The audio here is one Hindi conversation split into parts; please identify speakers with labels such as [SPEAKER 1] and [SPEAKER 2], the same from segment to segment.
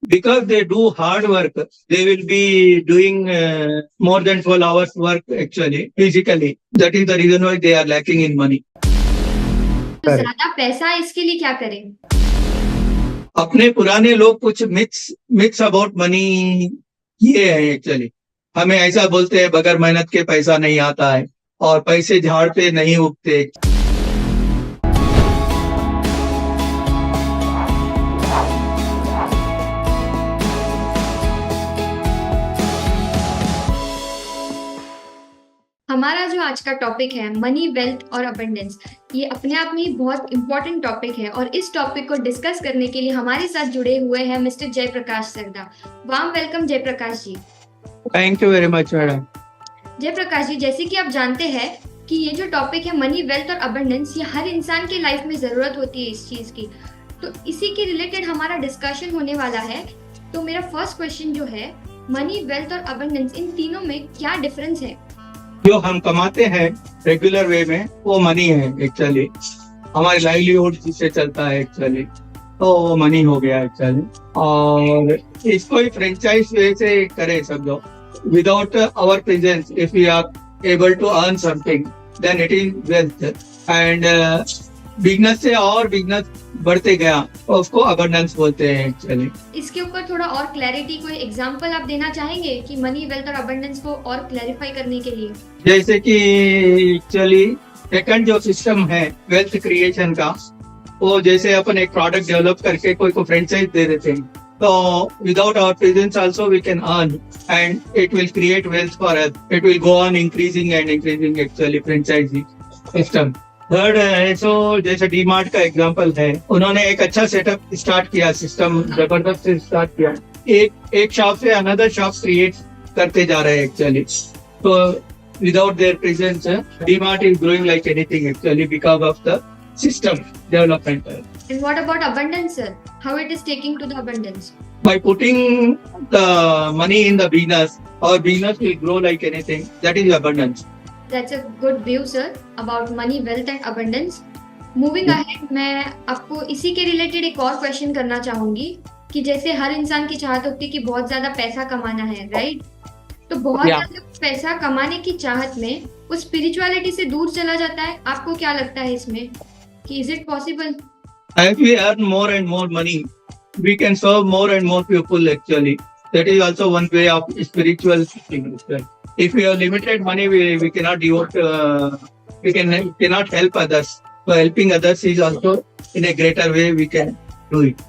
[SPEAKER 1] because they do hard work. They will be doing more than 12 hours work actually, physically. That is the reason why they are lacking in money.
[SPEAKER 2] तो
[SPEAKER 1] Correct.
[SPEAKER 2] ज्यादा पैसा इसके लिए क्या करें?
[SPEAKER 1] अपने पुराने लोग कुछ मिथ्स अबाउट मनी किए हैं एक्चुअली. हमें ऐसा बोलते हैं बगैर मेहनत के पैसा नहीं आता है और पैसे झाड़ पे नहीं उगते.
[SPEAKER 2] हमारा जो आज का टॉपिक है मनी, वेल्थ और अबंडेंस, ये अपने आप में ही बहुत इंपॉर्टेंट टॉपिक है और इस टॉपिक को डिस्कस करने के लिए हमारे साथ जुड़े हुए हैं mister Jayaprakash Sarda. Warm welcome Jayaprakash ji.
[SPEAKER 1] Thank you very much madam.
[SPEAKER 2] Jayaprakash ji, जैसे कि आप जानते हैं कि ये जो टॉपिक है मनी, वेल्थ और अबंडेंस, ये हर इंसान के लाइफ में जरूरत होती है इस चीज की. तो इसी के रिलेटेड हमारा डिस्कशन होने वाला है. तो मेरा फर्स्ट क्वेश्चन जो है, मनी, वेल्थ और अबंडेंस, इन तीनों में क्या डिफरेंस है?
[SPEAKER 1] जो हम कमाते हैं रेगुलर वे में वो मनी है एक्चुअली. हमारी लाइवलीहुड जिससे चलता है एक्चुअली, तो वो मनी हो गया एक्चुअली. और इसको ही फ्रेंचाइज वे से करे सब लोग. Without our presence if we are able to earn something then it is wealth. And business से और बिजनेस बढ़ते गया तो उसको अबंडेंस बोलते हैं एक्चुअली.
[SPEAKER 2] इसके ऊपर थोड़ा और क्लैरिटी, कोई एग्जांपल आप देना चाहेंगे कि मनी, वेल्थ और अबंडेंस को और क्लैरिफाई करने के लिए?
[SPEAKER 1] जैसे कि एक्चुअली सेकंड जो सिस्टम है वेल्थ क्रिएशन का, वो जैसे अपन एक प्रोडक्ट डेवलप करके कोई को फ्रेंचाइज दे देते हैं, तो without our presence also we can earn and it will create wealth for us. It will go on increasing and increasing actually franchisee system. Third है सो जैसे डीमार्ट का एग्जांपल है, उन्होंने एक अच्छा सेटअप स्टार्ट किया, सिस्टम जबरदस्त स्टार्ट किया. एक शॉप से अनदर शॉप क्रिएट करते जा रहे हैं एक्चुअली. तो without their presence, DMart is growing like anything actually because of the system development.
[SPEAKER 2] And what about abundance, sir? How it is taking to the abundance?
[SPEAKER 1] By putting the money in the business, our business will grow like anything. That is abundance.
[SPEAKER 2] That's a good view, sir, about money, wealth and abundance. Moving ahead, मैं आपको इसी के रिलेटेड एक और क्वेश्चन करना चाहूंगी कि जैसे हर इंसान की चाहत होती है कि बहुत ज्यादा पैसा कमाना है, राइट? तो बहुत ज्यादा पैसा कमाने की चाहत में वो स्पिरिचुअलिटी से दूर चला जाता है. आपको क्या लगता है इसमें कि is it possible?
[SPEAKER 1] As we earn more and more money, we can serve more and more people actually. That is also one way of spiritual thing. If we have limited money, we cannot devote, cannot help others. So helping others is also in a greater way we can do it.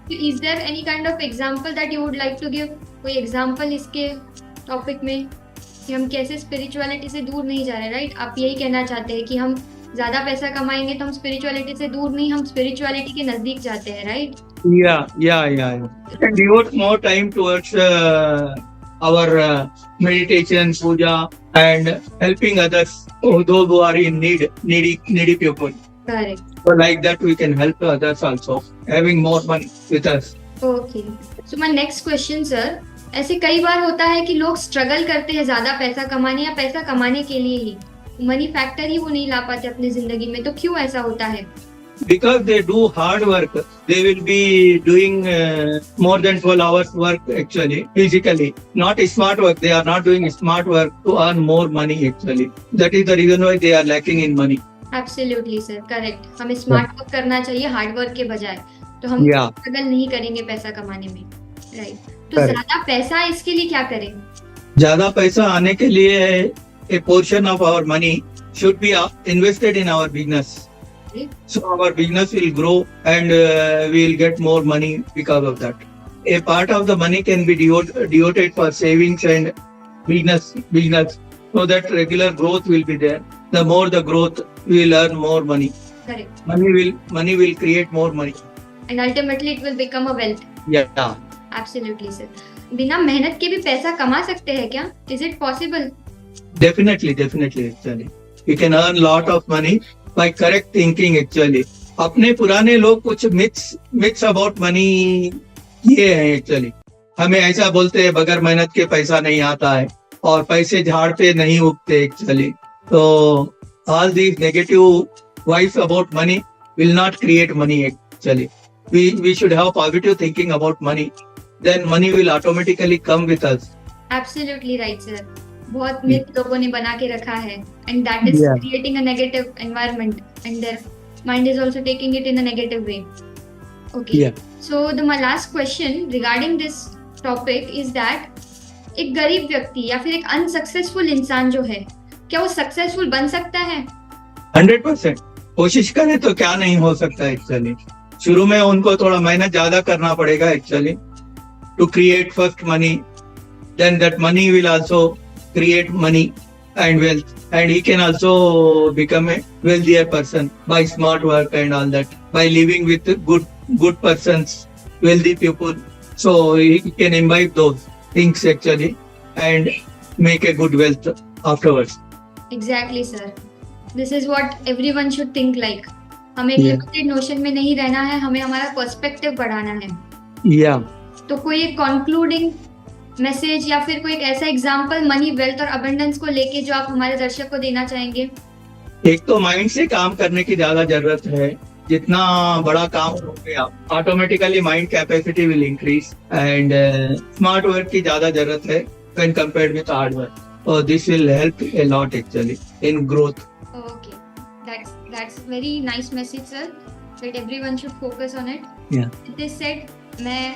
[SPEAKER 2] Is there any kind of example that you would like to give? कोई एग्जाम्पल इसके टॉपिक में कि हम कैसे स्पिरिचुअलिटी से दूर नहीं जा रहे, राइट? आप यही कहना चाहते हैं कि हम ज्यादा पैसा कमाएंगे तो हम स्पिरिचुअलिटी से दूर नहीं, हम स्पिरिचुअलिटी के नजदीक जाते हैं, right?
[SPEAKER 1] Yeah. We can devote more time towards our meditation, puja, and helping others, those who are in needy people.
[SPEAKER 2] Correct.
[SPEAKER 1] So like that we can help others also, having more money with us.
[SPEAKER 2] Okay. So my next question, sir. ऐसे कई बार होता है कि लोग स्ट्रगल करते हैं ज्यादा पैसा कमाने या पैसा कमाने के लिए ही, मनी फैक्टर ही वो नहीं ला पाते अपनी जिंदगी में. तो क्यों ऐसा होता है?
[SPEAKER 1] Because they do hard work, they will be doing more than 12 hours work actually, physically. Not smart work, they are not doing smart work to earn more money actually. That is the reason why they are lacking in money.
[SPEAKER 2] Absolutely sir, correct. हमें स्मार्ट वर्क करना चाहिए हार्ड वर्क के बजाय, तो हम स्ट्रगल नहीं करेंगे पैसा कमाने में, राइट? तो ज्यादा पैसा इसके लिए क्या करें?
[SPEAKER 1] ज्यादा पैसा आने के लिए a portion of our money should be invested in our business. So our business will grow and we will get more money because of that. A part of the money can be devoted for savings and business, so that regular growth will be there. The more the growth, we will earn more money.
[SPEAKER 2] Correct.
[SPEAKER 1] Money will create more money.
[SPEAKER 2] And ultimately it will become a wealth.
[SPEAKER 1] Yeah.
[SPEAKER 2] Absolutely, sir. बिना मेहनत के भी पैसा कमा सकते हैं क्या? Is it possible?
[SPEAKER 1] Definitely actually. You can earn lot of money by correct thinking actually. अपने पुराने लोग कुछ मिथ्स अबाउट मनी किए हैं एक्चुअली. हमें ऐसा बोलते हैं बगैर मेहनत के पैसा नहीं आता है और पैसे झाड़ पे नहीं उगते एक्चुअली. तो all these negative vibes about money will not create money actually. We should have positive thinking about money. then money will automatically come with us.
[SPEAKER 2] Absolutely right sir. बहुत मिथ लोगों ने बना के रखा है and that is
[SPEAKER 1] Yeah.
[SPEAKER 2] Creating a negative environment and their mind is also taking it in a negative way. Okay,
[SPEAKER 1] Yeah.
[SPEAKER 2] So the my last question regarding this topic is that एक गरीब व्यक्ति या फिर एक अनसक्सेसफुल इंसान जो है, क्या वो सक्सेसफुल बन सकता है?
[SPEAKER 1] 100% कोशिश करें तो क्या नहीं हो सकता एक्चुअली। शुरू में उनको थोड़ा मेहनत ज्यादा करना पड़ेगा actually to create first money, then that money will also create money and wealth and he can also become a wealthier person by smart work and all that, by living with good persons, wealthy people, so he can imbibe those things actually and make a good wealth afterwards.
[SPEAKER 2] Exactly sir, this is what everyone should think like. हमें
[SPEAKER 1] Yeah.
[SPEAKER 2] लिमिटेड नोशन में नहीं रहना है, हमें हमारा पर्सपेक्टिव बढ़ाना है।
[SPEAKER 1] Yeah.
[SPEAKER 2] तो कोई एक कंक्लूडिंग मैसेज या फिर कोई एक ऐसा एग्जांपल मनी, वेल्थ और अबंडेंस को लेके जो आप हमारे दर्शक को देना चाहेंगे?
[SPEAKER 1] एक तो माइंड से काम करने की ज्यादा जरूरत है। जितना बड़ा काम करोगे आप, automatically mind capacity will increase and smart work की ज्यादा जरूरत है when compared with hard work, और this will help a lot actually in growth.
[SPEAKER 2] Okay, that's very nice message sir, that everyone should focus on it.
[SPEAKER 1] Yeah.
[SPEAKER 2] This said, मैं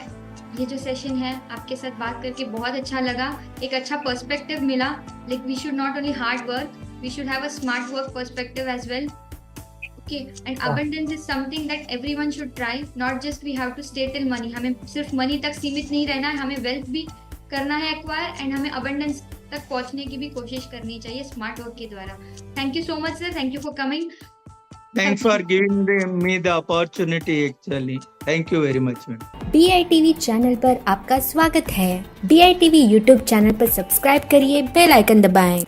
[SPEAKER 2] ये जो सेशन है आपके साथ बात करके बहुत अच्छा लगा, एक अच्छा पर्सपेक्टिव मिला। Like we should not only hard work, we should have a smart work perspective as well. Okay, and abundance is something that everyone should try, not just we have to stay till money. हमें सिर्फ मनी तक सीमित नहीं रहना है, हमें वेल्थ भी करना है एक्वायर एंड हमें अबंडेंस तक पहुंचने की भी कोशिश करनी चाहिए स्मार्ट वर्क के द्वारा। Thank you so much sir, thank you for coming.
[SPEAKER 1] Thanks for giving me the opportunity actually. Thank you very much, ma'am.
[SPEAKER 3] DITV channel पर आपका स्वागत है। DITV यूट्यूब चैनल पर सब्सक्राइब करिए, बेल आइकन दबाएं।